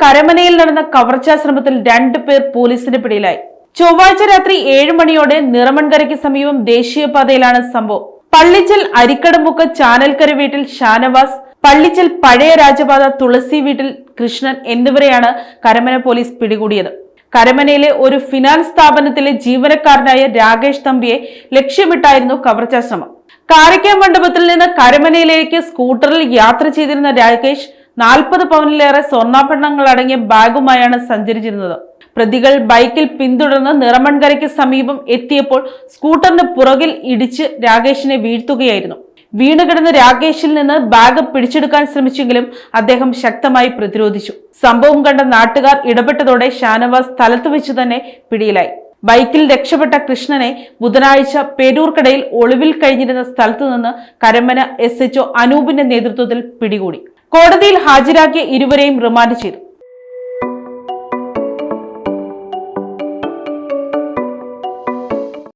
കരമനയിൽ നടന്ന കവർച്ചാ ശ്രമത്തിൽ 2 പേർ പോലീസിന്റെ പിടിയിലായി. ചൊവ്വാഴ്ച രാത്രി 7 മണിയോടെ നിറമൺകരയ്ക്ക് സമീപം ദേശീയപാതയിലാണ് സംഭവം. പള്ളിച്ചൽ അരിക്കടമുക്ക് ചാനൽക്കര വീട്ടിൽ ഷാനവാസ്, പള്ളിച്ചൽ പഴയ രാജപാത തുളസി വീട്ടിൽ കൃഷ്ണൻ എന്നിവരെയാണ് കരമന പോലീസ് പിടികൂടിയത്. കരമനയിലെ ഒരു ഫിനാൻസ് സ്ഥാപനത്തിലെ ജീവനക്കാരനായ രാകേഷ് തമ്പിയെ ലക്ഷ്യമിട്ടായിരുന്നു കവർച്ചാ ശ്രമം. കാരയ്ക്ക മണ്ഡപത്തിൽ നിന്ന് കരമനയിലേക്ക് സ്കൂട്ടറിൽ യാത്ര ചെയ്തിരുന്ന രാകേഷ് 40 പവനിലേറെ സ്വർണ്ണാഭരണങ്ങൾ അടങ്ങിയ ബാഗുമായാണ് സഞ്ചരിച്ചിരുന്നത്. പ്രതികൾ ബൈക്കിൽ പിന്തുടർന്ന് നിറമൺകരയ്ക്ക് സമീപം എത്തിയപ്പോൾ സ്കൂട്ടറിന് പുറകിൽ ഇടിച്ച് രാകേഷിനെ വീഴ്ത്തുകയായിരുന്നു. വീണുകിടന്ന രാകേഷിൽ നിന്ന് ബാഗ് പിടിച്ചെടുക്കാൻ ശ്രമിച്ചെങ്കിലും അദ്ദേഹം ശക്തമായി പ്രതിരോധിച്ചു. സംഭവം കണ്ട നാട്ടുകാർ ഇടപെട്ടതോടെ ഷാനവാസ് സ്ഥലത്ത് വെച്ച് തന്നെ പിടിയിലായി. ബൈക്കിൽ രക്ഷപ്പെട്ട കൃഷ്ണനെ ബുധനാഴ്ച പേരൂർക്കടയിൽ ഒളിവിൽ കഴിഞ്ഞിരുന്ന സ്ഥലത്തു നിന്ന് കരമന SHO അനൂപിന്റെ നേതൃത്വത്തിൽ പിടികൂടി. കോടതിയിൽ ഹാജരാക്കിയ ഇരുവരെയും റിമാൻഡ് ചെയ്തു.